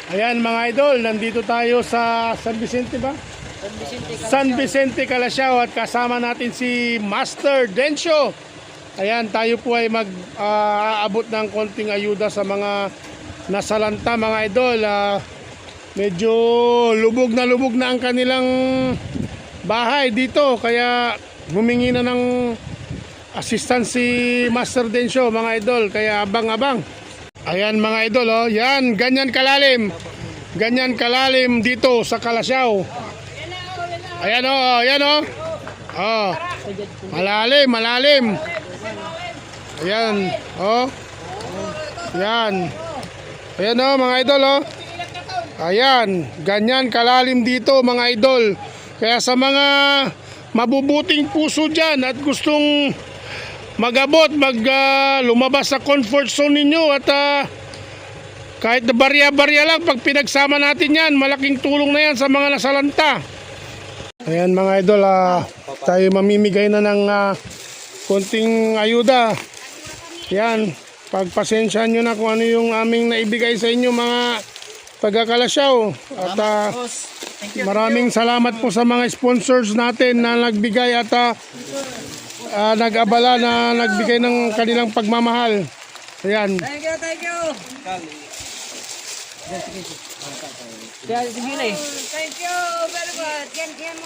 Ayan mga idol, nandito tayo sa San Vicente ba? San Vicente, Calasiao, at kasama natin si Master Dencio. Ayan, tayo po ay mag-aabot ng konting ayuda sa mga nasalanta mga idol. Medyo lubog na ang kanilang bahay dito, kaya humingi na ng assistance si Master Dencio mga idol, kaya abang-abang. Ayan mga idol, oh, yan, ganyan kalalim dito sa Calasiao. Ayan oh, ayan oh. Oh. Malalim. Ayan, oh. Ayan. Ayan oh mga idol, oh. Ayan, ganyan kalalim dito mga idol. Kaya sa mga mabubuting puso dyan at gustong mag-abot, lumabas sa comfort zone ninyo at kahit na barya-barya lang, pag pinagsama natin yan, malaking tulong na yan sa mga nasalanta. Ayan mga idol, tayo mamimigay na ng konting ayuda. Yan, pagpasensyahan nyo na kung ano yung aming naibigay sa inyo mga taga-Calasiao. At maraming salamat po sa mga sponsors natin na nagbigay at nag-abala na nagbigay ng kanilang pagmamahal. Ayan. Thank you. Thank you very much.